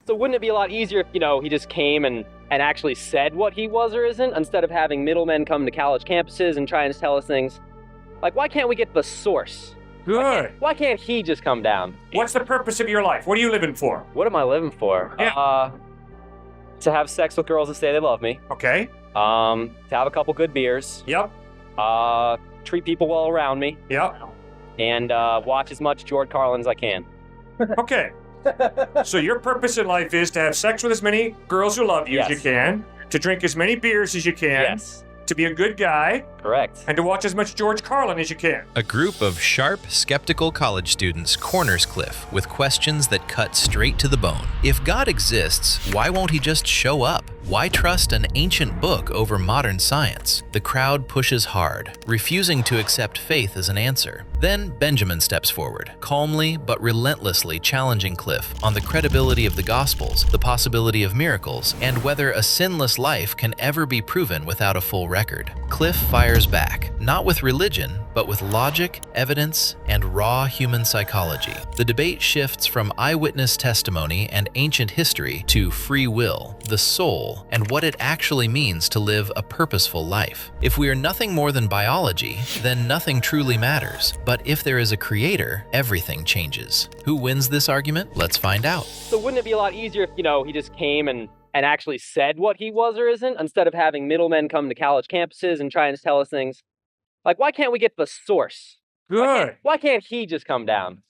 So wouldn't it be a lot easier if, he just came and actually said what he was or isn't, instead of having middlemen come to college campuses and trying to tell us things? Like, why can't we get the source? Good. Why can't he just come down? What's the purpose of your life? What are you living for? What am I living for? Yeah. To have sex with girls that say they love me. Okay. To have a couple good beers. Yep. Treat people well around me. Yep. And watch as much George Carlin as I can. Okay. So your purpose in life is to have sex with as many girls who love you as you can, to drink as many beers as you can, Yes. to be a good guy, Correct. and to watch as much George Carlin as you can. A group of sharp, skeptical college students corners Cliffe with questions that cut straight to the bone. If God exists, why won't he just show up? Why trust an ancient book over modern science? The crowd pushes hard, refusing to accept faith as an answer. Then Benjamin steps forward, calmly but relentlessly challenging Cliffe on the credibility of the Gospels, the possibility of miracles, and whether a sinless life can ever be proven without a full record. Cliffe fires back, not with religion, but with logic, evidence, and raw human psychology. The debate shifts from eyewitness testimony and ancient history to free will, the soul, and what it actually means to live a purposeful life. If we are nothing more than biology, then nothing truly matters. But if there is a creator, everything changes. Who wins this argument? Let's find out. So wouldn't it be a lot easier if, he just came and actually said what he was or isn't, instead of having middlemen come to college campuses and trying to tell us things? Like, why can't we get the source? Good. Why can't he just come down?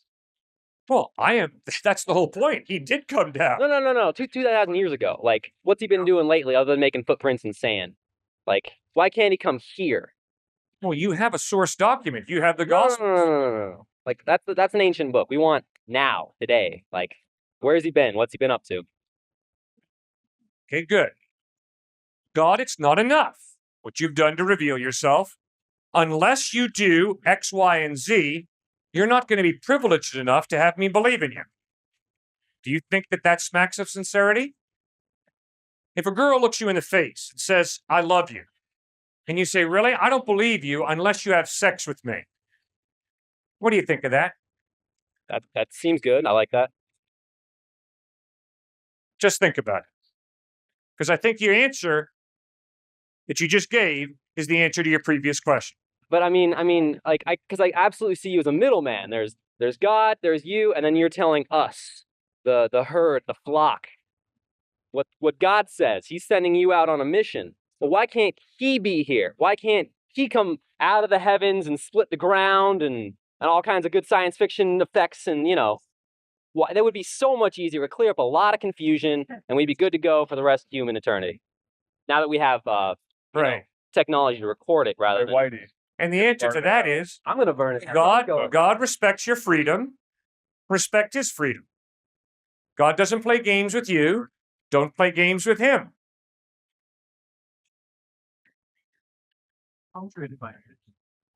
Well, that's the whole point. He did come down. No. 2,000 years ago. Like, what's he been doing lately other than making footprints in sand? Like, why can't he come here? Well, you have a source document. You have the No. gospel. Like, that's an ancient book. We want now, today. Like, where's he been? What's he been up to? Okay, good. God, it's not enough what you've done to reveal yourself. Unless you do X, Y, and Z, you're not going to be privileged enough to have me believe in you. Do you think that smacks of sincerity? If a girl looks you in the face and says, I love you, and you say, really? I don't believe you unless you have sex with me. What do you think of that? That seems good. I like that. Just think about it. Because I think your answer that you just gave is the answer to your previous question. But because I absolutely see you as a middleman. There's God, there's you, and then you're telling us, the herd, the flock, what God says. He's sending you out on a mission. But why can't he be here? Why can't he come out of the heavens and split the ground and all kinds of good science fiction effects? And, that would be so much easier. It would clear up a lot of confusion, and we'd be good to go for the rest of human eternity. Now that we have technology to record it rather than... Whitey. And the answer to that is, I'm going to burn it. God respects your freedom. Respect his freedom. God doesn't play games with you. Don't play games with him.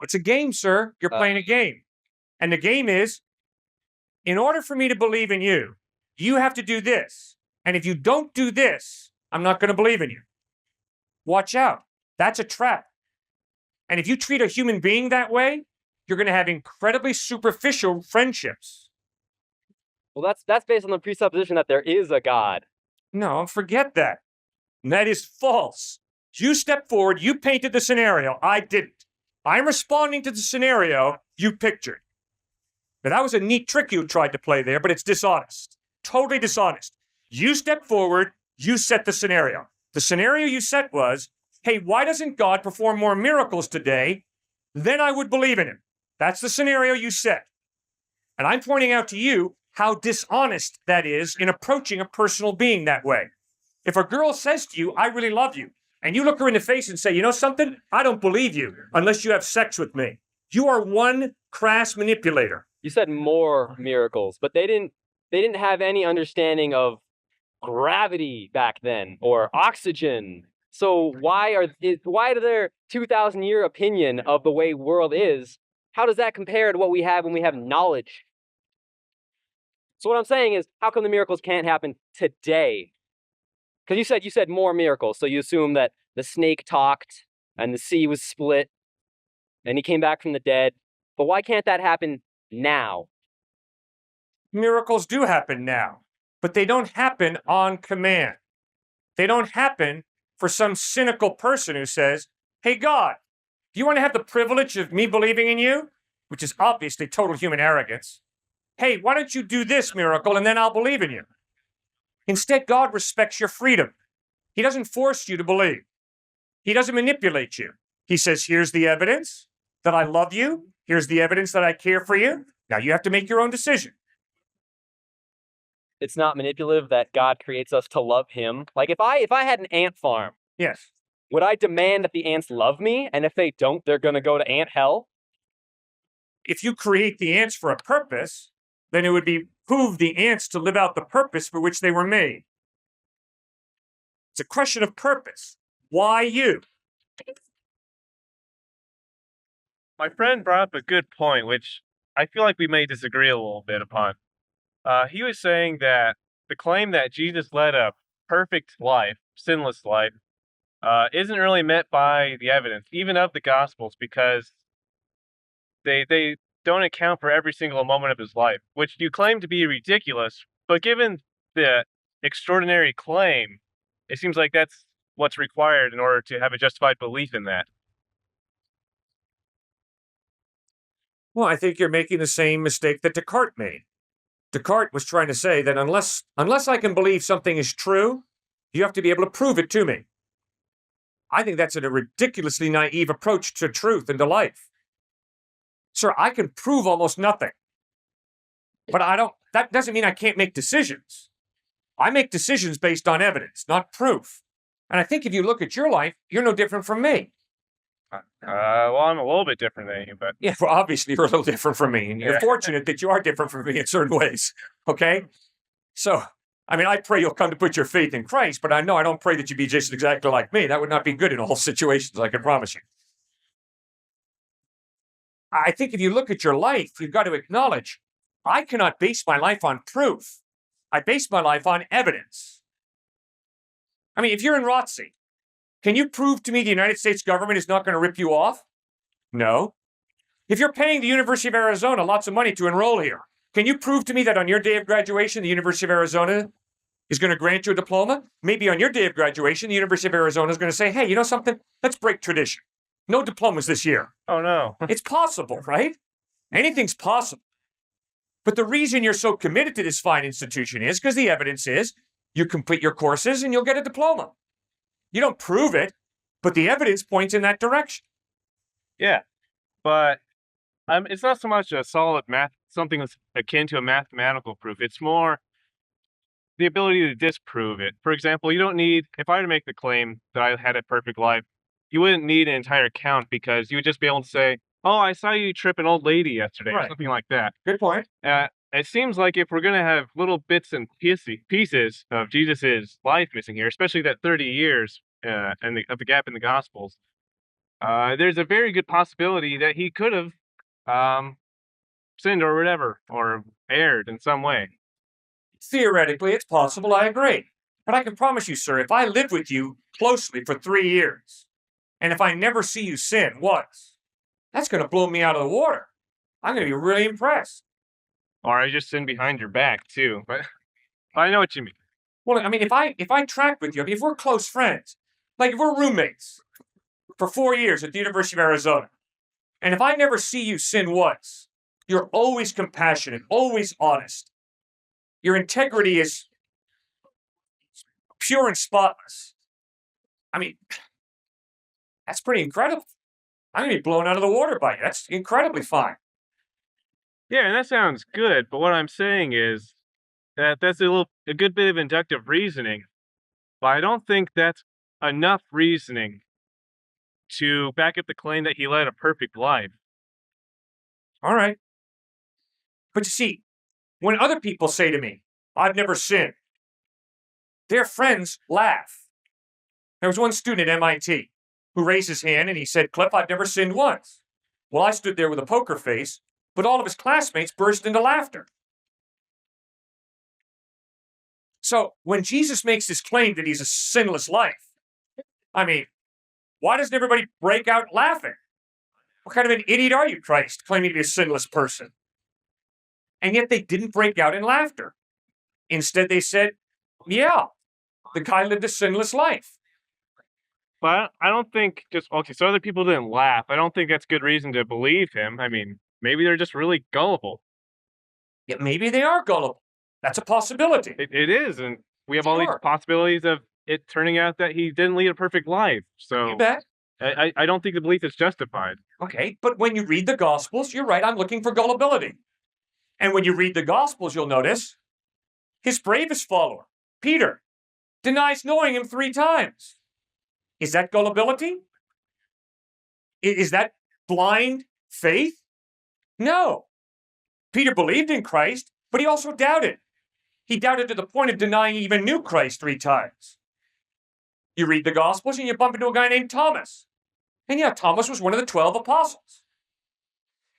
It's a game, sir. You're playing a game. And the game is, in order for me to believe in you, you have to do this. And if you don't do this, I'm not going to believe in you. Watch out. That's a trap. And if you treat a human being that way, you're going to have incredibly superficial friendships. Well, that's based on the presupposition that there is a God. No, forget that. That is false. You stepped forward, you painted the scenario. I didn't. I'm responding to the scenario you pictured. Now, that was a neat trick you tried to play there, but it's dishonest. Totally dishonest. You stepped forward, you set the scenario. The scenario you set was, hey, why doesn't God perform more miracles today? Then I would believe in him. That's the scenario you set. And I'm pointing out to you how dishonest that is in approaching a personal being that way. If a girl says to you, I really love you, and you look her in the face and say, you know something? I don't believe you unless you have sex with me. You are one crass manipulator. You said more miracles, but they didn't have any understanding of gravity back then or oxygen. So why to their 2,000-year opinion of the way world is, how does that compare to what we have when we have knowledge? So what I'm saying is, how come the miracles can't happen today? Because you said more miracles, so you assume that the snake talked and the sea was split and he came back from the dead. But why can't that happen now? Miracles do happen now. but they don't happen on command. They don't happen for some cynical person who says, hey, God, do you want to have the privilege of me believing in you? Which is obviously total human arrogance. Hey, why don't you do this miracle and then I'll believe in you? Instead, God respects your freedom. He doesn't force you to believe. He doesn't manipulate you. He says, here's the evidence that I love you. Here's the evidence that I care for you. Now you have to make your own decision. It's not manipulative that God creates us to love him. Like if I had an ant farm, Yes. would I demand that the ants love me? And if they don't, they're going to go to ant hell? If you create the ants for a purpose, then it would behoove the ants to live out the purpose for which they were made. It's a question of purpose. Why you? My friend brought up a good point, which I feel like we may disagree a little bit upon. He was saying that the claim that Jesus led a perfect life, sinless life, isn't really met by the evidence, even of the Gospels, because they don't account for every single moment of his life, which you claim to be ridiculous. But given the extraordinary claim, it seems like that's what's required in order to have a justified belief in that. Well, I think you're making the same mistake that Descartes made. Descartes was trying to say that unless I can believe something is true, you have to be able to prove it to me. I think that's a ridiculously naive approach to truth and to life. Sir, I can prove almost nothing. But that doesn't mean I can't make decisions. I make decisions based on evidence, not proof. And I think if you look at your life, you're no different from me. Well, I'm a little bit different than you, but Yeah, well, obviously you're a little different from me. And you're Yeah. fortunate that you are different from me in certain ways. Okay? So, I mean, I pray you'll come to put your faith in Christ, but I know I don't pray that you be just exactly like me. That would not be good in all situations, I can promise you. I think if you look at your life, you've got to acknowledge, I cannot base my life on proof. I base my life on evidence. I mean, if you're in ROTC, can you prove to me the United States government is not going to rip you off? No. If you're paying the University of Arizona lots of money to enroll here, can you prove to me that on your day of graduation, the University of Arizona is going to grant you a diploma? Maybe on your day of graduation, the University of Arizona is going to say, hey, you know something? Let's break tradition. No diplomas this year. oh no. It's possible, right? Anything's possible. But the reason you're so committed to this fine institution is because the evidence is you complete your courses and you'll get a diploma. You don't prove it, but the evidence points in that direction. Yeah, but it's not so much a solid something that's akin to a mathematical proof. It's more the ability to disprove it. For example, you don't need, if I were to make the claim that I had a perfect life, you wouldn't need an entire count because you would just be able to say, oh, I saw you trip an old lady yesterday, or Right. something like that. Good point. It seems like if we're going to have little bits and pieces of Jesus's life missing here, especially that 30 years of the gap in the Gospels, there's a very good possibility that he could have sinned or whatever, or erred in some way. Theoretically, it's possible, I agree. But I can promise you, sir, if I live with you closely for 3 years, and if I never see you sin once, that's going to blow me out of the water. I'm going to be really impressed. Or I just sinned behind your back, too. But I know what you mean. Well, I mean, if I track with you, I mean, if we're close friends, like if we're roommates for 4 years at the University of Arizona, and if I never see you sin once, you're always compassionate, always honest. Your integrity is pure and spotless. I mean, that's pretty incredible. I'm going to be blown out of the water by you. That's incredibly fine. Yeah, and that sounds good. But what I'm saying is that that's a good bit of inductive reasoning. But I don't think that's enough reasoning to back up the claim that he led a perfect life. All right. But you see, when other people say to me, I've never sinned, their friends laugh. There was one student at MIT who raised his hand and he said, Cliffe, I've never sinned once. Well, I stood there with a poker face, but all of his classmates burst into laughter. So when Jesus makes this claim that he's a sinless life, I mean, why doesn't everybody break out laughing? What kind of an idiot are you, Christ, claiming to be a sinless person? And yet they didn't break out in laughter. Instead, they said, yeah, the guy lived a sinless life. But I don't think okay, so other people didn't laugh. I don't think that's good reason to believe him. I mean, maybe they're just really gullible. Yeah, maybe they are gullible. That's a possibility. It is, and we have all these Sure. possibilities of it turning out that he didn't lead a perfect life. You So bet. I don't think the belief is justified. Okay, but when you read the Gospels, you're right, I'm looking for gullibility. And when you read the Gospels, you'll notice his bravest follower, Peter, denies knowing him 3 times. Is that gullibility? Is that blind faith? No. Peter believed in Christ, but he also doubted. He doubted to the point of denying he even knew Christ 3 times. You read the Gospels and you bump into a guy named Thomas. And yeah, Thomas was one of the 12 apostles.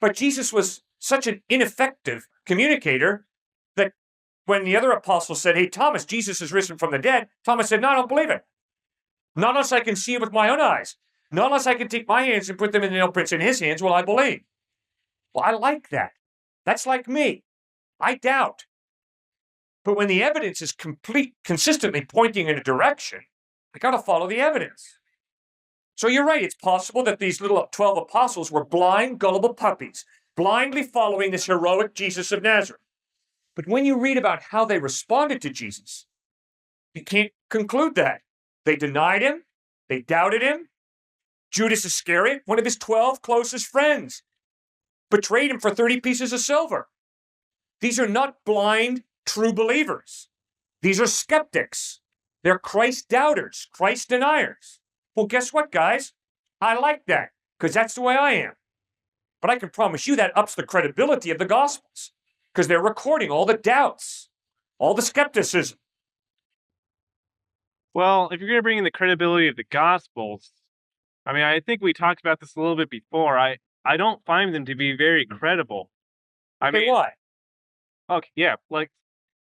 But Jesus was such an ineffective communicator that when the other apostles said, hey, Thomas, Jesus is risen from the dead, Thomas said, no, I don't believe it. Not unless I can see it with my own eyes. Not unless I can take my hands and put them in the nail prints in his hands will I believe. Well, I like that. That's like me. I doubt. But when the evidence is consistently pointing in a direction, I got to follow the evidence. So you're right. It's possible that these little 12 apostles were blind, gullible puppies, blindly following this heroic Jesus of Nazareth. But when you read about how they responded to Jesus, you can't conclude that. They denied him. They doubted him. Judas Iscariot, one of his 12 closest friends, betrayed him for 30 pieces of silver. These are not blind, true believers. These are skeptics. They're Christ doubters, Christ deniers. Well, guess what, guys? I like that, because that's the way I am. But I can promise you that ups the credibility of the Gospels, because they're recording all the doubts, all the skepticism. Well, if you're going to bring in the credibility of the Gospels, I mean, I think we talked about this a little bit before. I don't find them to be very credible. I Okay, mean, why? okay, yeah, like,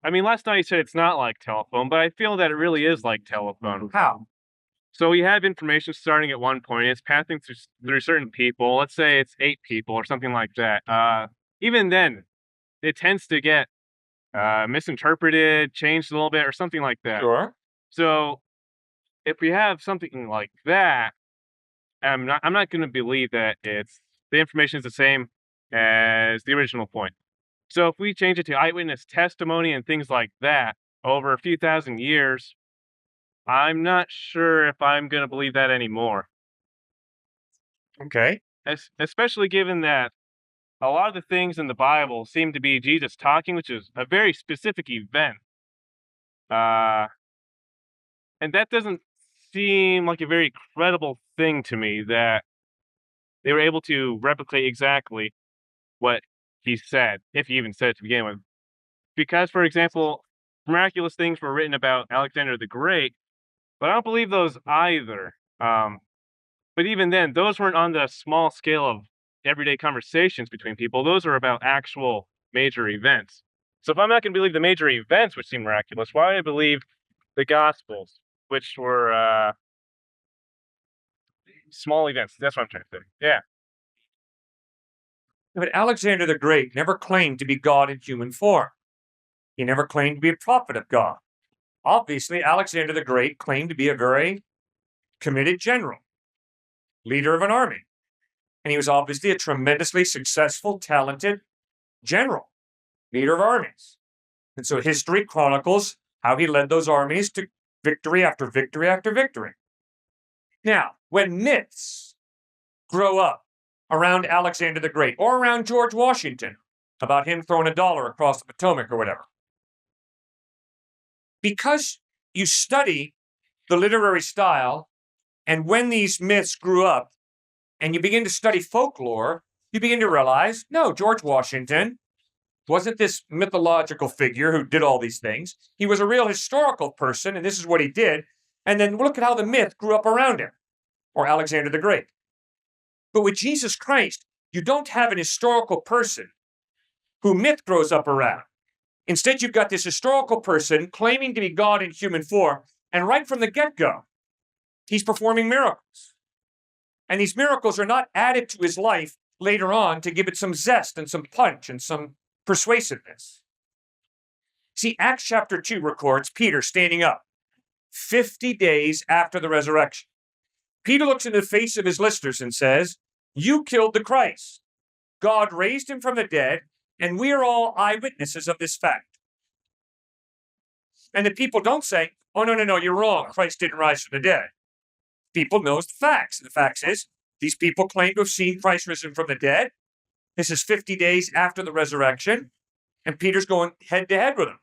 I mean, last night you said it's not like telephone, but I feel that it really is like telephone. How? So we have information starting at one point, it's passing through certain people. Let's say it's 8 people or something like that. Even then, it tends to get misinterpreted, changed a little bit, or something like that. Sure. So if we have something like that, I'm not going to believe that the information is the same as the original point. So if we change it to eyewitness testimony and things like that over a few thousand years, I'm not sure if I'm going to believe that anymore. Okay. Especially given that a lot of the things in the Bible seem to be Jesus talking, which is a very specific event. And that doesn't seem like a very credible thing to me that they were able to replicate exactly what he said, if he even said it to begin with. Because, for example, miraculous things were written about Alexander the Great, but I don't believe those either. But even then, those weren't on the small scale of everyday conversations between people. Those are about actual major events. So if I'm not going to believe the major events, which seem miraculous, why do I believe the Gospels, which were small events? That's what I'm trying to say. Yeah. But Alexander the Great never claimed to be God in human form. He never claimed to be a prophet of God. Obviously, Alexander the Great claimed to be a very committed general, leader of an army. And he was obviously a tremendously successful, talented general, leader of armies. And so history chronicles how he led those armies to victory after victory after victory. Now, when myths grow up around Alexander the Great or around George Washington about him throwing $1 across the Potomac or whatever, because you study the literary style and when these myths grew up and you begin to study folklore, you begin to realize, no, George Washington wasn't this mythological figure who did all these things. He was a real historical person, and this is what he did. And then look at how the myth grew up around him, or Alexander the Great. But with Jesus Christ, you don't have an historical person who myth grows up around. Instead, you've got this historical person claiming to be God in human form, and right from the get-go, he's performing miracles. And these miracles are not added to his life later on to give it some zest and some punch and some persuasiveness. See, Acts chapter 2 records Peter standing up 50 days after the resurrection. Peter looks into the face of his listeners and says, "You killed the Christ. God raised him from the dead, and we are all eyewitnesses of this fact." And the people don't say, "Oh, no, you're wrong. Christ didn't rise from the dead." People knows the facts. And the facts is, these people claim to have seen Christ risen from the dead. This is 50 days after the resurrection, and Peter's going head to head with them.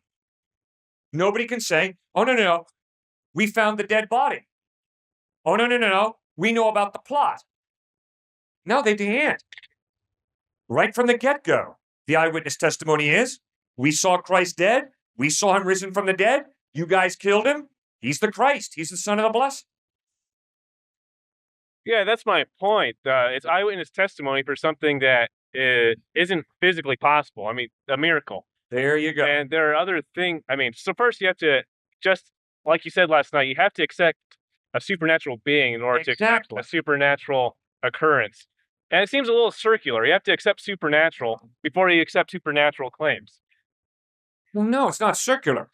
Nobody can say, "Oh, no, we found the dead body. Oh, no, we know about the plot." No, they can't. Right from the get-go, the eyewitness testimony is, we saw Christ dead. We saw him risen from the dead. You guys killed him. He's the Christ. He's the Son of the Blessed. Yeah, that's my point. It's eyewitness testimony for something that isn't physically possible. I mean, a miracle. There you go. And there are other things. I mean, so first you have to, just like you said last night, you have to accept a supernatural being in order to accept a supernatural occurrence. And it seems a little circular. You have to accept supernatural before you accept supernatural claims. Well, no, it's not circular.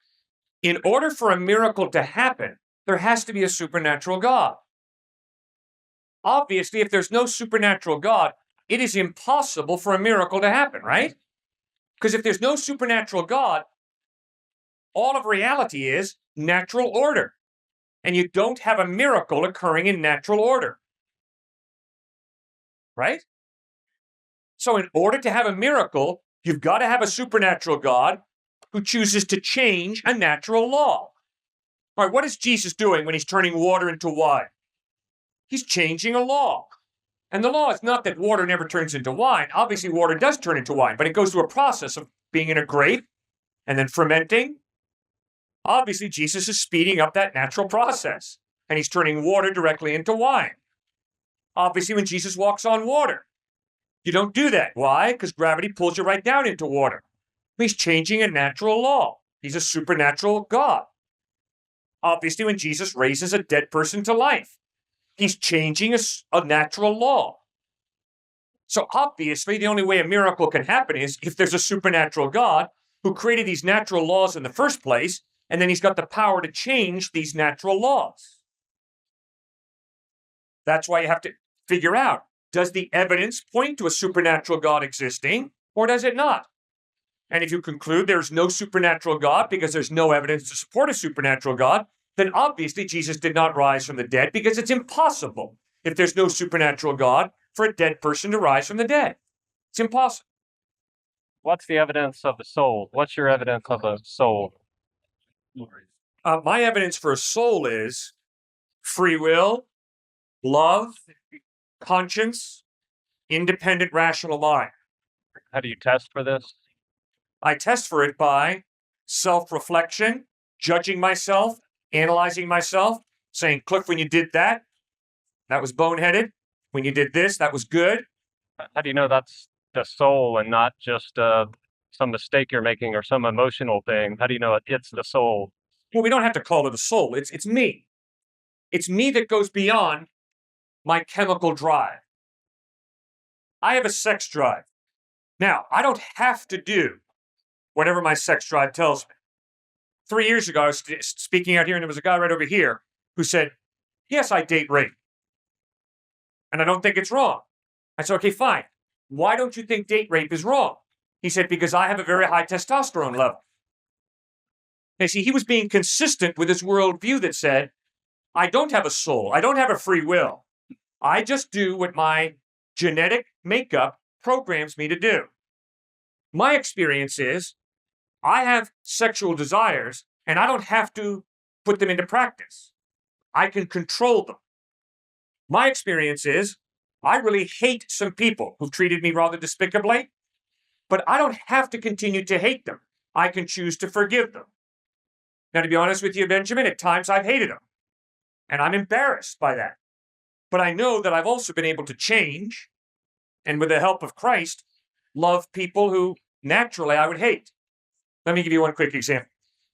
In order for a miracle to happen, there has to be a supernatural God. Obviously, if there's no supernatural God, it is impossible for a miracle to happen, right? Because if there's no supernatural God, all of reality is natural order. And you don't have a miracle occurring in natural order. Right? So in order to have a miracle, you've got to have a supernatural God who chooses to change a natural law. All right, what is Jesus doing when he's turning water into wine? He's changing a law. And the law is not that water never turns into wine. Obviously, water does turn into wine, but it goes through a process of being in a grape and then fermenting. Obviously, Jesus is speeding up that natural process, and he's turning water directly into wine. Obviously, when Jesus walks on water, you don't do that. Why? Because gravity pulls you right down into water. He's changing a natural law. He's a supernatural God. Obviously, when Jesus raises a dead person to life, he's changing a natural law. So obviously, the only way a miracle can happen is if there's a supernatural God who created these natural laws in the first place, and then he's got the power to change these natural laws. That's why you have to figure out, does the evidence point to a supernatural God existing, or does it not? And if you conclude there's no supernatural God because there's no evidence to support a supernatural God, then obviously Jesus did not rise from the dead, because it's impossible, if there's no supernatural God, for a dead person to rise from the dead. It's impossible. What's the evidence of the soul? What's your evidence of a soul? My evidence for a soul is free will, love, conscience, independent rational mind. How do you test for this? I test for it by self-reflection, judging myself, analyzing myself, saying, Cliff, when you did that, that was boneheaded. When you did this, that was good. How do you know that's the soul and not just some mistake you're making or some emotional thing? How do you know it's the soul? Well, we don't have to call it a soul. It's me. It's me that goes beyond my chemical drive. I have a sex drive. Now, I don't have to do whatever my sex drive tells me. 3 years ago, I was speaking out here, and there was a guy right over here who said, yes, I date rape. And I don't think it's wrong. I said, okay, fine. Why don't you think date rape is wrong? He said, because I have a very high testosterone level. And see, he was being consistent with his worldview that said, I don't have a soul. I don't have a free will. I just do what my genetic makeup programs me to do. My experience is I have sexual desires, and I don't have to put them into practice. I can control them. My experience is I really hate some people who've treated me rather despicably, but I don't have to continue to hate them. I can choose to forgive them. Now, to be honest with you, Benjamin, at times I've hated them, and I'm embarrassed by that. But I know that I've also been able to change, and with the help of Christ, love people who naturally I would hate. Let me give you one quick example.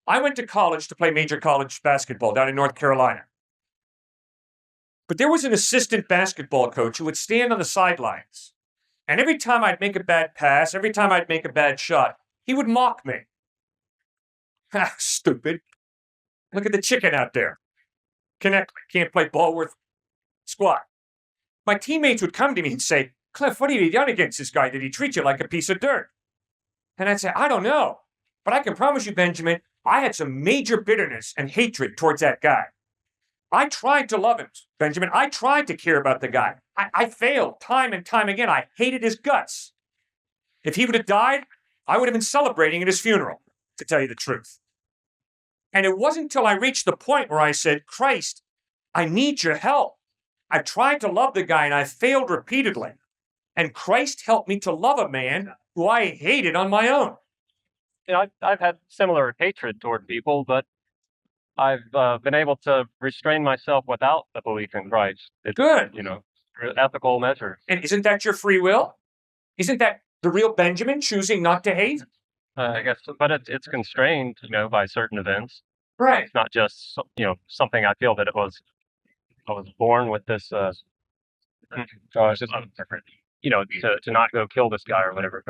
I went to college to play major college basketball down in North Carolina. But there was an assistant basketball coach who would stand on the sidelines. And every time I'd make a bad pass, every time I'd make a bad shot, he would mock me. Ha, stupid. Look at the chicken out there. Knechtle can't play ball worth squat. My teammates would come to me and say, Cliff, what have you done against this guy? Did he treat you like a piece of dirt? And I'd say, I don't know. But I can promise you, Benjamin, I had some major bitterness and hatred towards that guy. I tried to love him, Benjamin. I tried to care about the guy. I failed time and time again. I hated his guts. If he would have died, I would have been celebrating at his funeral, to tell you the truth. And it wasn't until I reached the point where I said, Christ, I need your help. I've tried to love the guy and I failed repeatedly. And Christ helped me to love a man who I hated on my own. You know, I've had similar hatred toward people, but I've been able to restrain myself without the belief in Christ. It's, Good. you know, ethical measure. And isn't that your free will? Isn't that the real Benjamin choosing not to hate? I guess, but it's constrained, you know, by certain events. Right. It's not just, you know, something I feel that I was born with this, you know, to not go kill this guy or whatever.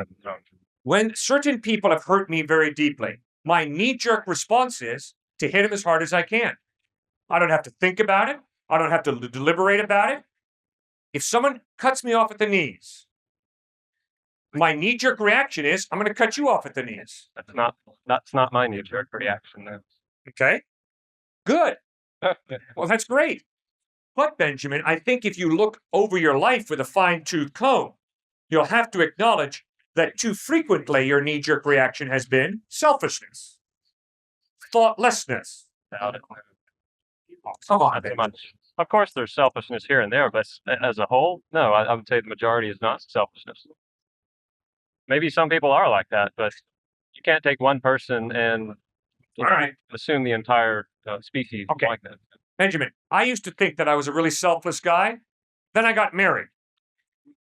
When certain people have hurt me very deeply, my knee-jerk response is to hit him as hard as I can. I don't have to think about it. I don't have to deliberate about it. If someone cuts me off at the knees, my knee-jerk reaction is, I'm going to cut you off at the knees. That's not my knee-jerk reaction. Okay? Good. Well, that's great. But, Benjamin, I think if you look over your life with a fine-tooth comb, you'll have to acknowledge that too frequently your knee-jerk reaction has been selfishness, thoughtlessness. Oh, Come on, not too Benjamin. much. Of course, there's selfishness here and there, but as a whole, no, I would say the majority is not selfishness. Maybe some people are like that, but you can't take one person and All right. assume the entire species Okay. like that. Benjamin, I used to think that I was a really selfless guy. Then I got married.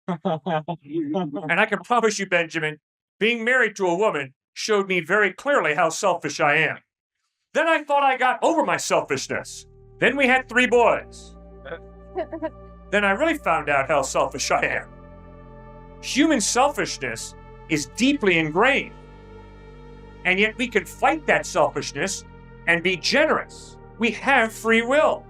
And I can promise you, Benjamin, being married to a woman showed me very clearly how selfish I am. Then I thought I got over my selfishness. Then we had 3 boys. Then I really found out how selfish I am. Human selfishness is deeply ingrained. And yet we can fight that selfishness and be generous. We have free will.